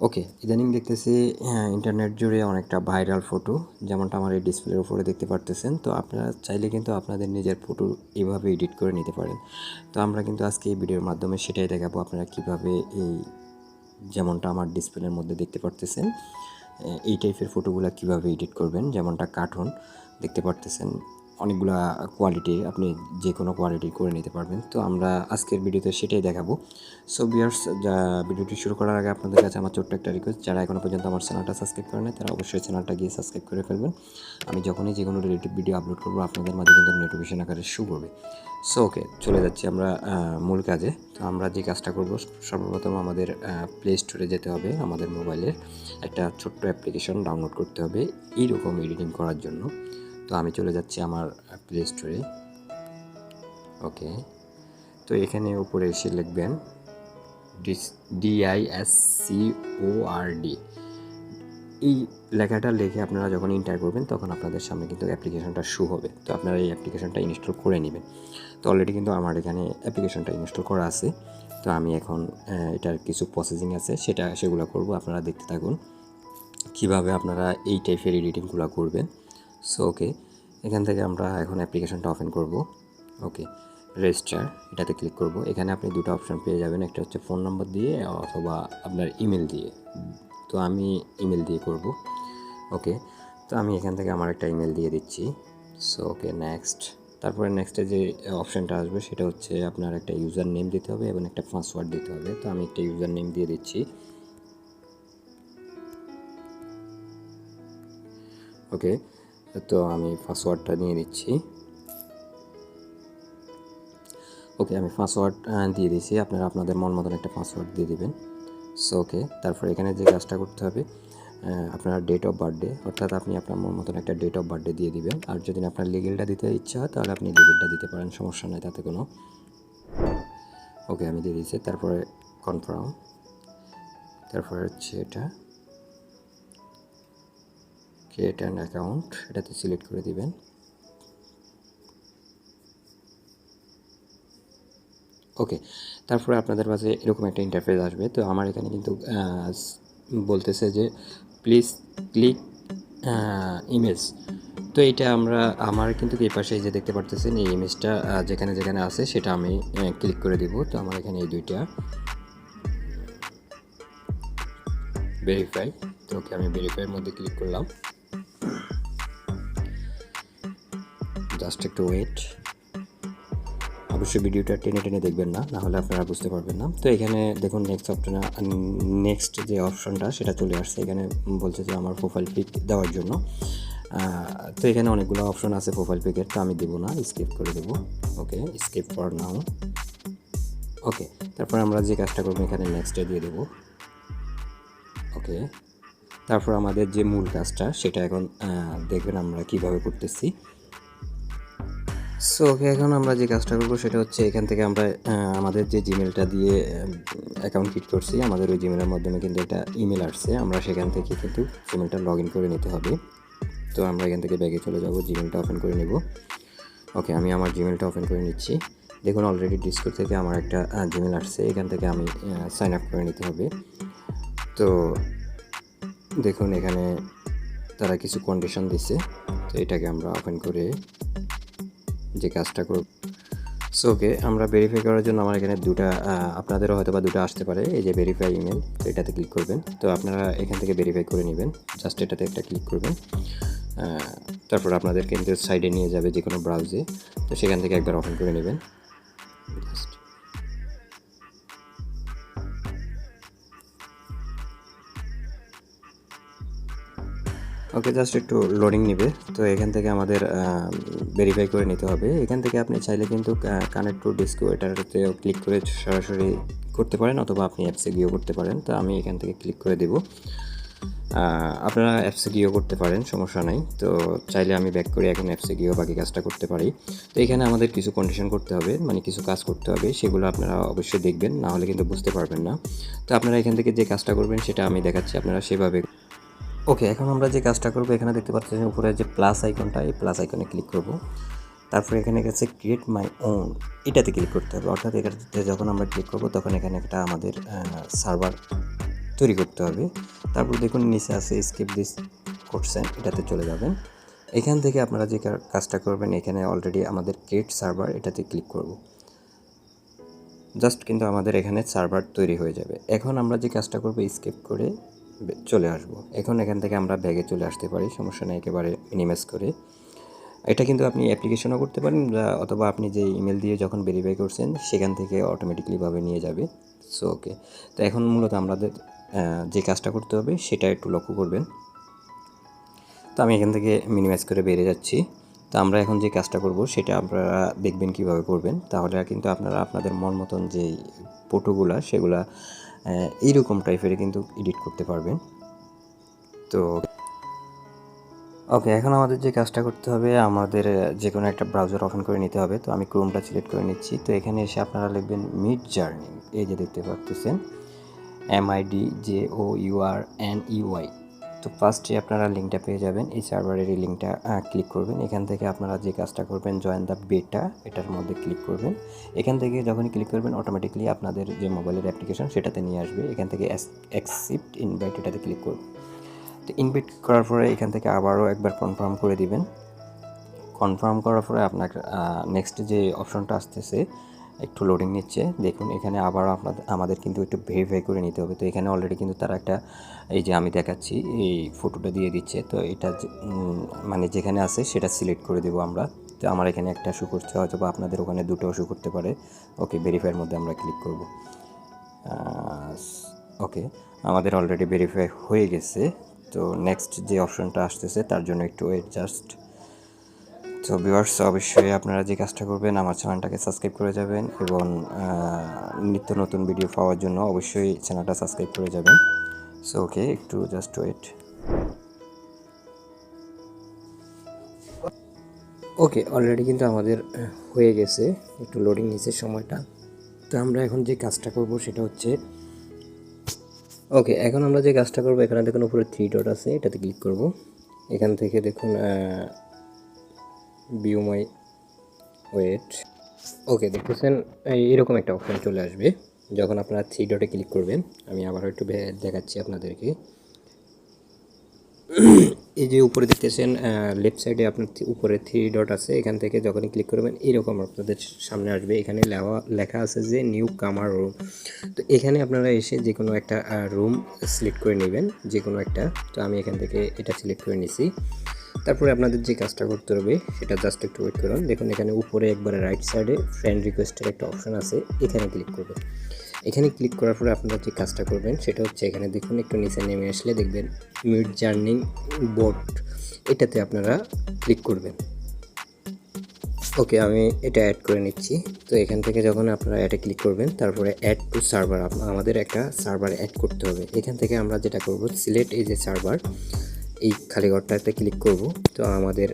ওকে, ইদানিং দেখতেছি ইন্টারনেট জুড়ে অনেকটা ভাইরাল ফটো, যেমনটা আমার এই ডিসপ্লের উপরে দেখতে পারতেছেন। তো আপনারা চাইলে কিন্তু আপনাদের নিজের ফটো এভাবে এডিট করে নিতে পারেন। তো আমরা কিন্তু আজকে এই ভিডিওর মাধ্যমে সেটাই দেখাবো, আপনারা কিভাবে এই যেমনটা আমার ডিসপ্লের মধ্যে দেখতে পারতেছেন এই টাইপের ফটোগুলো কিভাবে এডিট করবেন। যেমনটা কার্টুন দেখতে পারতেছেন, অনেকগুলা কোয়ালিটির, আপনি যে কোনো কোয়ালিটির করে নিতে পারবেন। তো আমরা আজকের ভিডিওতে সেটাই দেখাবো। সো ভিউয়ার্স, ভিডিওটি শুরু করার আগে আপনাদের কাছে আমার ছোট্ট একটা রিকোয়েস্ট, যারা এখনও পর্যন্ত আমার চ্যানেলটা সাবস্ক্রাইব করে নেয় তারা অবশ্যই চ্যানেলটা গিয়ে সাবস্ক্রাইব করে ফেলবেন। আমি যখনই যে কোনো রিলেটিভ ভিডিও আপলোড করবো আপনাদের মাঝে কিন্তু নোটিফিকেশন আকারে শো করবে। সো ওকে, চলে যাচ্ছি আমরা মূল কাজে। তো আমরা যে কাজটা করব, সর্বপ্রথম আমাদের প্লে স্টোরে যেতে হবে। আমাদের মোবাইলের একটা ছোট্ট অ্যাপ্লিকেশন ডাউনলোড করতে হবে এইরকম এডিটিং করার জন্য। তো আমি চলে যাচ্ছি আমার প্লে স্টোরে। ওকে, তো এখানে উপরে এসে লিখবেন DISCORD। এই লেখাটা লিখে আপনারা যখন এন্টার করবেন তখন আপনাদের সামনে কিন্তু অ্যাপ্লিকেশনটা শো হবে। তো আপনারা এই অ্যাপ্লিকেশনটা ইনস্টল করে নেবেন। তো অলরেডি কিন্তু আমার এখানে অ্যাপ্লিকেশনটা ইনস্টল করা আছে। তো আমি এখন এটার কিছু প্রসেসিং আছে সেগুলো করব। আপনারা দেখতে থাকুন কিভাবে আপনারা এই টাইপের এডিটিংগুলো করবেন। সো ওকে, এখান থেকে আমরা এখন অ্যাপ্লিকেশনটা ওপেন করব। ওকে, রেজিস্টার এটাতে ক্লিক করব। এখানে আপনি দুটো অপশন পেয়ে যাবেন, একটা হচ্ছে ফোন নম্বর দিয়ে অথবা আপনার ইমেল দিয়ে। তো আমি ইমেল দিয়ে করব। ওকে, তো আমি এখান থেকে আমার একটা ইমেল দিয়ে দিচ্ছি। So okay, next. তারপরে নেক্সটে যে অপশানটা আসবে সেটা হচ্ছে আপনার একটা ইউজার নেম দিতে হবে এবং একটা পাসওয়ার্ড দিতে হবে। তো আমি একটা ইউজার নেম দিয়ে দিচ্ছি। ওকে, তো আমি পাসওয়ার্ডটা নিয়ে নিচ্ছি। ওকে, আমি পাসওয়ার্ড দিয়ে দিয়েছি। আপনারা আপনাদের মন মতন একটা পাসওয়ার্ড দিয়ে দিবেন। সো ওকে, তারপর এখানে যে কাজটা করতে হবে, আপনার ডেট অফ বার্থডে, অর্থাৎ আপনি আপনার মন মতন একটা ডেট অফ বার্থডে দিয়ে দিবেন। আর যদি আপনার লিগেলটা দিতে ইচ্ছা হয় তাহলে আপনি লিগেলটা দিতে পারেন, সমস্যা নেই তাতে কোনো। ওকে, আমি দিয়ে দিয়েছি। তারপরে কনফার্ম, তারপরে হচ্ছে এটা ক্রিয়েট অ্যান অ্যাকাউন্ট, এটাতে সিলেক্ট করে দিবেন। ওকে, তারপরে আপনাদের কাছে এরকম একটা ইন্টারফেস আসবে। তো আমার এখানে কিন্তু বলতেছে যে প্লিজ ক্লিক ইমেজ। তো এইটা আমার কিন্তু এই পাশে যে দেখতে পারতেছেন এই ইমেজটা যেখানে যেখানে আছে সেটা আমি ক্লিক করে দিব। তো আমার এখানে এই দুইটা ভেরিফাই। তো ওকে, আমি ভেরিফাইয়ের মধ্যে ক্লিক করলাম। জাস্ট একটু ওয়েট, অবশ্যই ভিডিওটা টেনে টেনে দেখবেন না, নাহলে আপনারা বুঝতে পারবেন না। তো এখানে দেখুন নেক্সট যে অপশনটা সেটা চলে আসছে। এখানে বলছে যে আমার প্রোফাইল পিক দেওয়ার জন্য। তো এখানে অনেকগুলো অপশন আছে প্রোফাইল পিকের, তো আমি দেবো না, স্কিপ করে দেবো। ওকে, স্কিপ ফর নাও। ওকে, তারপর আমরা যে কাজটা করবো এখানে নেক্সটে দিয়ে দেবো। ওকে, তারপর আমাদের যে মূল কাজটা সেটা এখন দেখবেন আমরা কিভাবে করতেছি। সো ওকে, এখন আমরা যে কাজটা করবো সেটা হচ্ছে এখান থেকে আমরা আমাদের যে জিমেলটা দিয়ে অ্যাকাউন্ট ক্রিয়েট করছি, আমাদের ওই জিমেলের মাধ্যমে কিন্তু একটা ইমেল আসছে, আমরা সেখান থেকে কিন্তু জিমেলটা লগ ইন করে নিতে হবে। তো আমরা এখান থেকে ব্যাগে চলে যাব, জিমেলটা ওপেন করে নেব। ওকে, আমি আমার জিমেলটা ওপেন করে নিচ্ছি। দেখুন অলরেডি ডিসকর্ড থেকে আমার একটা জিমেল আসছে, এখান থেকে আমি সাইন আপ করে নিতে হবে। তো দেখুন এখানে তারা কিছু কন্ডিশন দিচ্ছে, তো এটাকে আমরা ওপেন করে যে কাজটা করব। সো ওকে, আমরা ভেরিফাই করার জন্য আমার এখানে আপনাদেরও হয়তো বা দুটো আসতে পারে। এই যে ভেরিফাই ইমেল, তো এটাতে ক্লিক করবেন। তো আপনারা এখান থেকে ভেরিফাই করে নেবেন, জাস্ট এটাতে একটা ক্লিক করবেন। তারপর আপনাদের কিন্তু সাইডে নিয়ে যাবে যে কোনো ব্রাউজে, তো সেখান থেকে একবার ওপেন করে নেবেন। জাস্ট ওকে, জাস্ট একটু লোডিং নেবে। তো এখান থেকে আমাদের ভেরিফাই করে নিতে হবে। এখান থেকে আপনি চাইলে কিন্তু কানেক্ট টু ডিসকো এটাতেও ক্লিক করে সরাসরি করতে পারেন, অথবা আপনি অ্যাপসে গিয়েও করতে পারেন। তো আমি এখান থেকে ক্লিক করে দেব। আপনারা অ্যাপসে গিয়েও করতে পারেন, সমস্যা নাই। তো চাইলে আমি ব্যাক করে এখন অ্যাপসে গিয়েও বাকি কাজটা করতে পারি। তো এখানে আমাদের কিছু কন্ডিশন করতে হবে, মানে কিছু কাজ করতে হবে, সেগুলো আপনারা অবশ্যই দেখবেন, না হলে কিন্তু বুঝতে পারবেন না। তো আপনারা এখান থেকে যে কাজটা করবেন সেটা আমি দেখাচ্ছি, আপনারা সেভাবে। ওকে, এখন আমরা যে কাজটা করবো এখানে দেখতে পাচ্ছেন উপরে যে প্লাস আইকনটা, এই প্লাস আইকনে ক্লিক করব। তারপরে এখানে গেছে ক্রিয়েট মাই ওন, এটাতে ক্লিক করতে হবে। অর্থাৎ এটাতে যখন আমরা ক্লিক করব তখন এখানে একটা আমাদের সার্ভার তৈরি করতে হবে। তারপর দেখুন নিচে আছে স্কিপ দিস করছেন, এটাতে চলে যাবেন। এখান থেকে আপনারা যে কাজটা করবেন, এখানে অলরেডি আমাদের ক্রিয়েট সার্ভার, এটাতে ক্লিক করব। জাস্ট কিন্তু আমাদের এখানে সার্ভার তৈরি হয়ে যাবে। এখন আমরা যে কাজটা করব, স্কিপ করে চলে আসব। এখন এখান থেকে আমরা ব্যাগে চলে আসতে পারি, সমস্যা নেই, একেবারে মিনিমাইজ করে। এটা কিন্তু আপনি অ্যাপ্লিকেশনও করতে পারেন, অথবা আপনি যে ইমেল দিয়ে যখন ভেরিফাই করছেন সেখান থেকে অটোমেটিকলিভাবে নিয়ে যাবে। সো ওকে, তো এখন মূলত আমাদের যে কাজটা করতে হবে সেটা একটু লক্ষ্য করবেন। তো আমি এখান থেকে মিনিমাইজ করে বেরিয়ে যাচ্ছি। তো আমরা এখন যে কাজটা করব সেটা আপনারা দেখবেন কিভাবে করবেন, তাহলে কিন্তু আপনারা আপনাদের মন মতন যে ফটোগুলা সেগুলা এইরকম টাইপের কিন্তু এডিট করতে পারবেন। তো ওকে, এখন আমাদের যে কাজটা করতে হবে, আমাদের যে কোনো একটা ব্রাউজার ওপেন করে নিতে হবে। তো আমি ক্রোমটা সিলেক্ট করে নিচ্ছি। তো এখানে এসে আপনারা লিখবেন মিডজার্নি, এই যে দেখতে পাচ্ছেন MIDJOURNEY। তো ফার্স্টে আপনারা লিঙ্কটা পেয়ে যাবেন, এই সার্ভারের এই লিঙ্কটা ক্লিক করবেন। এখান থেকে আপনারা যে কাজটা করবেন, জয়েন দ্য বেটা, এটার মধ্যে ক্লিক করবেন। এখান থেকে যখনই ক্লিক করবেন অটোমেটিকলি আপনাদের যে মোবাইলের অ্যাপ্লিকেশন সেটাতে নিয়ে আসবে। এখান থেকে অ্যাকসেপ্ট ইনভাইট, এটাতে ক্লিক করবেন। তো ইনভাইট করার পরে এখান থেকে আবারও একবার কনফার্ম করে দিবেন। কনফার্ম করার পরে আপনার নেক্সট যে অপশনটা আসতেছে, একটু লোডিং নিচ্ছে, দেখুন এখানে আবার আমাদের কিন্তু একটু ভেরিফাই করে নিতে হবে। তো এখানে অলরেডি কিন্তু তারা একটা, এই যে আমি দেখাচ্ছি, এই ফটোটা দিয়ে দিচ্ছে। তো এটা মানে যেখানে আছে সেটা সিলেক্ট করে দেবো আমরা। তো আমার এখানে একটা শো করছে, হয়তো বা আপনাদের ওখানে দুটোও শো করতে পারে। ওকে, ভেরিফাইয়ের মধ্যে আমরা ক্লিক করব। ওকে, আমাদের অলরেডি ভেরিফাই হয়ে গেছে। তো নেক্সট যে অপশনটা আসতেছে তার জন্য একটু ওয়েট জাস্ট। তো ভিউয়ার্স, অবশ্যই আপনারা যে কাজটা করবেন, আমার চ্যানেলটাকে সাবস্ক্রাইব করে যাবেন এবং নিত্য নতুন ভিডিও পাওয়ার জন্য অবশ্যই চ্যানেলটা সাবস্ক্রাইব করে যাবেন। সো ওকে, একটু জাস্ট ওয়েট। ওকে, অলরেডি কিন্তু আমাদের হয়ে গেছে, একটু লোডিং নিচ্ছে সময়টা। তো আমরা এখন যে কাজটা করব সেটা হচ্ছে, ওকে, এখন আমরা যে কাজটা করব, এখানে দেখুন উপরে 3 ডট আছে, এটাতে ক্লিক করব। এখান থেকে দেখুন ভিউ মাই ওয়েট। ওকে, দেখতেছেন এরকম একটা অপশন চলে আসবে যখন আপনারা 3 ডটে ক্লিক করবেন। আমি আবার একটু দেখাচ্ছি আপনাদেরকে। এই যে উপরে দেখতেছেন লেফট সাইডে আপনার উপরে 3 ডট আছে, এখান থেকে যখনই ক্লিক করবেন এরকম আপনাদের সামনে আসবে। এখানে লেখা আছে যে নিউ কামার রুম। তো এখানে আপনারা এসে যে কোনো একটা রুম সিলেক্ট করে নেবেন, যে কোনো একটা। তো আমি এখান থেকে এটা সিলেক্ট করে নিছি। তারপরে আপনাদের যে কাজটা করতে হবে সেটা জাস্ট একটু ওয়েট করুন। দেখুন এখানে উপরে একবারে রাইট সাইডে ফ্রেন্ড রিকোয়েস্টের একটা অপশন আছে, এখানে ক্লিক করবেন। এখানে ক্লিক করার পরে আপনারা যে কাজটা করবেন সেটা হচ্ছে, এখানে দেখুন একটু নিচে নেমে আসলে দেখবেন মিডজার্নি বোর্ড, এটাতে আপনারা ক্লিক করবেন। ওকে, আমি এটা অ্যাড করে নিচ্ছি। তো এখান থেকে যখন আপনারা অ্যাডে ক্লিক করবেন, তারপরে অ্যাড টু সার্ভার, আমাদের একটা সার্ভার অ্যাড করতে হবে। এখান থেকে আমরা যেটা করব, সিলেক্ট এই যে সার্ভার, এই খালি ঘরটাতে ক্লিক করব। তো আমাদের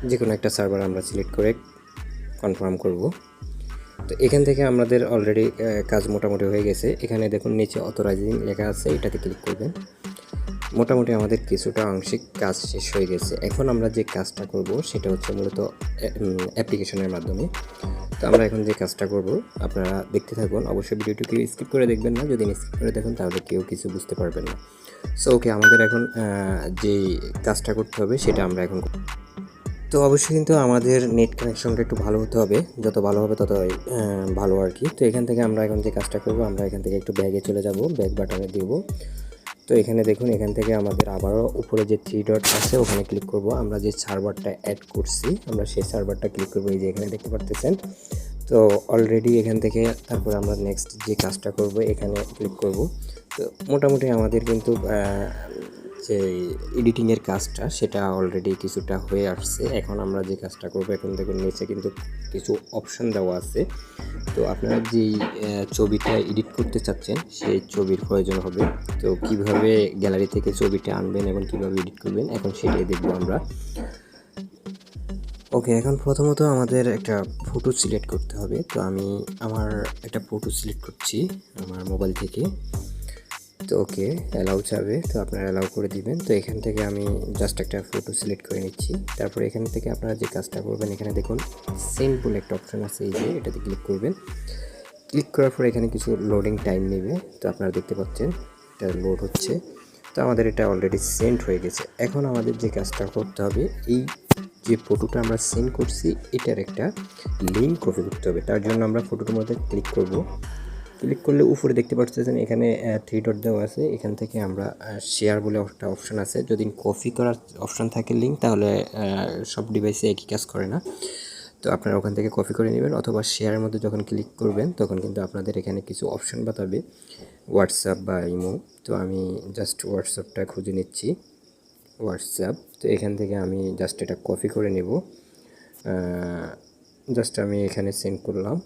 যে কোনো একটা সার্ভার আমরা সিলেক্ট করে কনফার্ম করব। তো এখান থেকে আমাদের অলরেডি কাজ মোটামুটি হয়ে গেছে। এখানে দেখুন নিচে অথরাইজিং লেখা আছে, এটাতে ক্লিক করবেন। মোটামুটি আমাদের কিছুটা আংশিক কাজ শেষ হয়ে গেছে। এখন আমরা যে কাজটা করব সেটা হচ্ছে মূলত অ্যাপ্লিকেশনের মাধ্যমে। তো আমরা এখন যে কাজটা করব আপনারা দেখতে থাকুন, অবশ্যই ভিডিওটিকে স্কিপ করে দেখবেন না। যদি স্কিপ করে দেখেন তাহলে কেউ কিছু বুঝতে পারবেন না। সো ওকে, আমাদের এখন যে কাজটা করতে হবে সেটা আমরা এখন, তো অবশ্যই কিন্তু আমাদের নেট কানেকশনটা একটু ভালো হতে হবে, যত ভালো হবে তত ভালো আর কি। তো এখান থেকে আমরা এখন যে কাজটা করব, আমরা এখান থেকে একটু ব্যাগে চলে যাব, ব্যাক বাটনে দেব। তো এখানে দেখুন এখান থেকে আমাদের আবারও উপরে যে 3 ডট আছে ওখানে ক্লিক করব। আমরা যে সার্ভারটা অ্যাড করছি আমরা সেই সার্ভারটা ক্লিক করব, এই যে এখানে দেখতে পাচ্ছেন। তো অলরেডি এখান থেকে তারপর আমরা নেক্সট যে কাজটা করব এখানে ক্লিক করব। তো মোটামুটি আমাদের কিন্তু যে এডিটিংয়ের কাজটা সেটা অলরেডি কিছুটা হয়ে আসছে। এখন আমরা যে কাজটা করব, এখন দেখুন নিচে কিন্তু কিছু অপশান দেওয়া আছে। তো আপনারা যেই ছবিটা এডিট করতে চাচ্ছেন সেই ছবির প্রয়োজন হবে। তো কিভাবে গ্যালারি থেকে ছবিটা আনবেন এবং কিভাবে এডিট করবেন এখন সেটাই দেখব আমরা। ওকে, এখন প্রথমত আমাদের একটা ফটো সিলেক্ট করতে হবে। তো আমি আমার একটা ফটো সিলেক্ট করছি আমার মোবাইল থেকে। তো ওকে, অ্যালাউ চাবে, তো আপনারা অ্যালাউ করে দিবেন। তো এখান থেকে আমি জাস্ট একটা ফটো সিলেক্ট করে নিচ্ছি। তারপর এখান থেকে আপনারা যে কাজটা করবেন, এখানে দেখুন সেন্ড বলে একটা অপশন আছে, এই যে এটাতে ক্লিক করবেন। ক্লিক করার পর এখানে কিছু লোডিং টাইম নেবে। তো আপনারা দেখতে পাচ্ছেন এটা লোড হচ্ছে। তো আমাদের এটা অলরেডি সেন্ড হয়ে গেছে। এখন আমাদের যে কাজটা করতে হবে, এই যে ফটোটা আমরা সেন্ড করছি এটার একটা লিঙ্ক কপি করতে হবে। তার জন্য আমরা ফটোটার মধ্যে ক্লিক করব। ক্লিক করলে উপরে দেখতে পাচ্ছেন এখানে 3 ডট দেওয়া আছে। এখান থেকে আমরা শেয়ার বলে একটা অপশন আছে। যদি কপি করার অপশন থাকে লিঙ্ক, তাহলে সব ডিভাইসে একই কাজ করে না। তো আপনারা ওখান থেকে কপি করে নেবেন, অথবা শেয়ারের মধ্যে যখন ক্লিক করবেন তখন কিন্তু আপনাদের এখানে কিছু অপশন বাতাবে, হোয়াটসঅ্যাপ বা ইমো। তো আমি জাস্ট হোয়াটসঅ্যাপটা খুঁজে নিচ্ছি, হোয়াটসঅ্যাপ। তো এখান থেকে আমি জাস্ট এটা কপি করে নেব। জাস্ট আমি এখানে সেন্ড করলাম।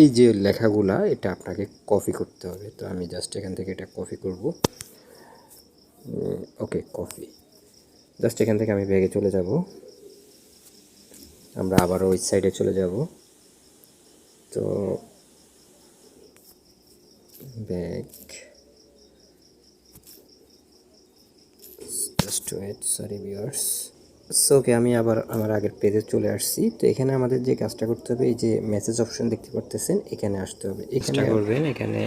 এই যে লেখাগুলা এটা আপনাকে কপি করতে হবে। তো আমি জাস্ট এখান থেকে এটা কপি করব। ওকে, কপি। জাস্ট এখান থেকে আমি ব্যাগে চলে যাব। আমরা আবারও ওই সাইডে চলে যাব। তো bag, just wait, sorry viewers. So okay, আমি আবার আমার আগের পেজে চলে আসছি। তো এখানে আমাদের যে কাজটা করতে হবে, এই যে মেসেজ অপশন দেখতে পারতেছেন, এখানে আসতে হবে। এখানে করবেন, এখানে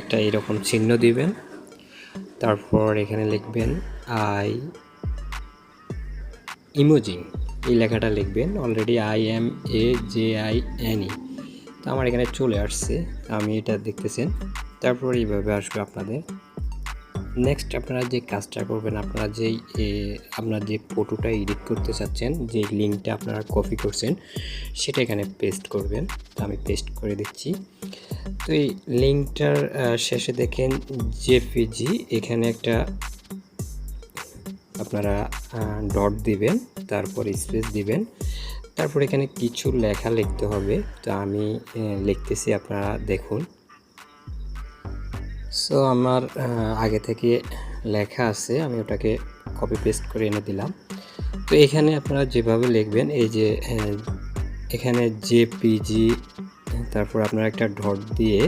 একটা এরকম চিহ্ন দিবেন, তারপর এখানে লিখবেন ইমোজিং, এই লেখাটা লিখবেন। Already IMAJINE। তো আমার এখানে চলে আসছে, আমি এটা দেখতেছেন। তারপর এইভাবে আসবে আপনাদের। নেক্সট আপনারা যে কাজটা করবেন, আপনার যে ফটোটা এডিট করতে চাচ্ছেন, যে লিঙ্কটা আপনারা কপি করছেন, সেটা এখানে পেস্ট করবেন। তো আমি পেস্ট করে দিচ্ছি। তো এই লিঙ্কটার শেষে দেখেন জেপিজি, এখানে একটা আপনারা ডট দিবেন, তারপর স্পেস দিবেন, তারপর এখানে কিছু লেখা লিখতে হবে। তো আমি লিখতেছি, আপনারা দেখুন। সো আমার আগে থেকে লেখা আছে, আমি ওটাকে কপি পেস্ট করে এনে দিলাম। তো এখানে আপনারা যেভাবে লিখবেন, এই যে এখানে জেপিজি, তারপর আপনারা একটা ডট দিয়ে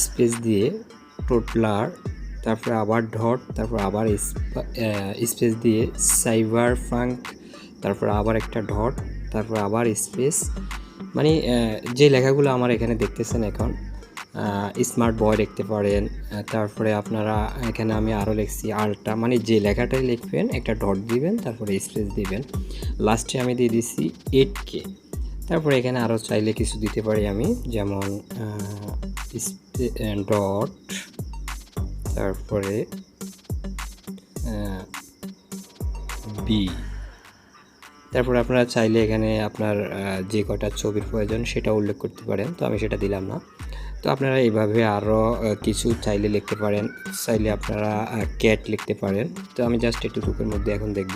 স্পেস দিয়ে toddler, তারপর আবার ডট, তারপর আবার স্পেস দিয়ে cyberpunk, তারপর আবার একটা ডট, তারপর আবার স্পেস। মানে যে লেখাগুলো আমার এখানে দেখতেছেন এখন, স্মার্ট বয় লিখতে পারেন। তারপরে আপনারা এখানে আমি আরও লিখছি আলটা, মানে যে লেখাটাই লিখবেন একটা ডট দিবেন, তারপরে স্পেস দিবেন। লাস্টে আমি দিয়ে দিচ্ছি 8K। তারপরে এখানে আরও চাইলে কিছু দিতে পারি আমি, যেমন ডট, তারপরে বি। তারপরে আপনারা চাইলে এখানে আপনার যে কটা ছবির প্রয়োজন সেটা উল্লেখ করতে পারেন। তো আমি সেটা দিলাম না। তো আপনারা এইভাবে আরও কিছু চাইলে লিখতে পারেন। চাইলে আপনারা ক্যাট লিখতে পারেন। তো আমি জাস্ট এটুকুর মধ্যে এখন দেখব।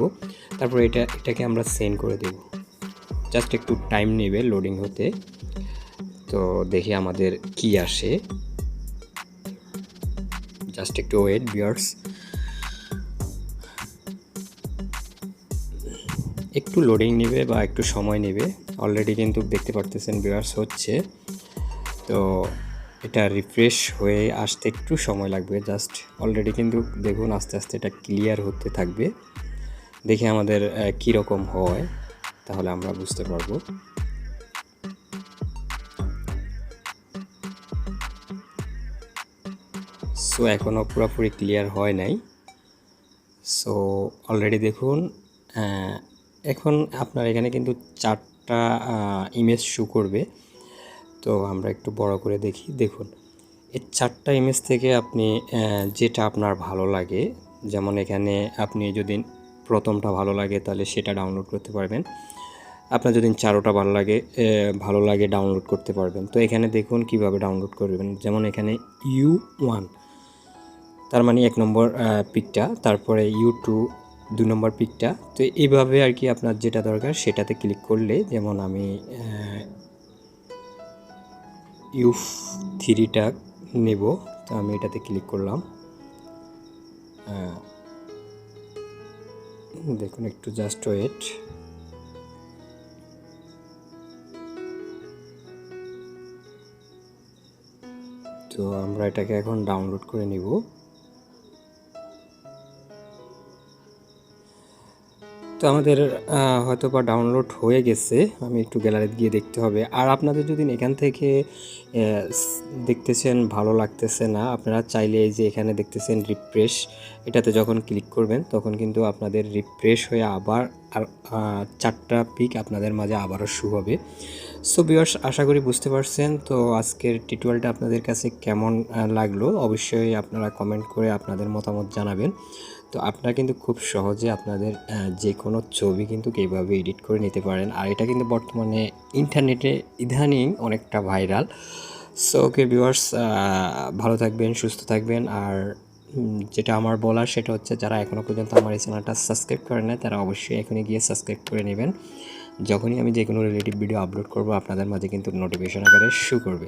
তারপর এটাকে আমরা সেন্ড করে দেব। জাস্ট একটু টাইম নেবে লোডিং হতে। তো দেখি আমাদের কি আসে। জাস্ট একটু ওয়েট ভিউয়ার্স, একটু লোডিং নেবে বা একটু সময় নেবে। অলরেডি কিন্তু দেখতে পারতেছেন ভিউয়ার্স হচ্ছে। তো এটা রিফ্রেশ হয়ে আসতে একটু সময় লাগবে। জাস্ট অলরেডি কিন্তু দেখুন আস্তে আস্তে এটা ক্লিয়ার হতে থাকবে। দেখি আমাদের কীরকম হয়, তাহলে আমরা বুঝতে পারবো। সো এখনও পুরোপুরি ক্লিয়ার হয় নাই। সো অলরেডি দেখুন, এখন আপনার এখানে কিন্তু 4টা ইমেজ শো করবে। তো আমরা একটু বড় করে দেখি। দেখুন এই 4টা ইমেজ থেকে আপনি যেটা আপনার ভালো লাগে, যেমন এখানে আপনি যদি প্রথমটা ভালো লাগে তাহলে সেটা ডাউনলোড করতে পারবেন। আপনার যদি 4টা ভালো লাগে ডাউনলোড করতে পারবেন। তো এখানে দেখুন কিভাবে ডাউনলোড করবেন। যেমন এখানে U1, তার মানে 1 নম্বর পিকটা, তারপরে U2 2 নম্বর পিকটা। তো এইভাবে আর কি আপনার যেটা দরকার সেটাতে ক্লিক করলে, যেমন আমি U3টা নেব। তো আমি এটাতে ক্লিক করলাম। দেখুন একটু জাস্ট ওয়েট। তো আমরা এটাকে এখন ডাউনলোড করে নিব। তো আমাদের হয়তো বা ডাউনলোড হয়ে গেছে, আমি একটু গ্যালারিতে গিয়ে দেখতে হবে। আর আপনাদের যদি এখান থেকে দেখতেছেন ভালো লাগতেছে না, আপনারা চাইলে এই যে এখানে দেখতেছেন রিফ্রেশ, এটাতে যখন ক্লিক করবেন তখন কিন্তু আপনাদের রিফ্রেশ হয়ে আবার আর 4টা পিক আপনাদের মাঝে আবারও শু হবে। সো ভিউয়ার্স, আশা করি বুঝতে পারছেন। তো আজকের টিউটোরিয়ালটা আপনাদের কাছে কেমন লাগলো অবশ্যই আপনারা কমেন্ট করে আপনাদের মতামত জানাবেন। তো আপনারা কিন্তু খুব সহজে আপনাদের যে কোনো ছবি কিন্তু এইভাবে এডিট করে নিতে পারেন। আর এটা কিন্তু বর্তমানে ইন্টারনেটে ইদানিং অনেকটা ভাইরাল। সো ওকে ভিউয়ার্স, ভালো থাকবেন, সুস্থ থাকবেন। আর যেটা আমার বলার সেটা হচ্ছে, যারা এখনও পর্যন্ত আমার এই চ্যানেলটা সাবস্ক্রাইব করে না তারা অবশ্যই এখনই গিয়ে সাবস্ক্রাইব করে নেবেন। যখনই আমি যে কোনো রিলেটিভ ভিডিও আপলোড করব আপনাদের মাঝে কিন্তু নোটিফিকেশন আকারে শো করবে।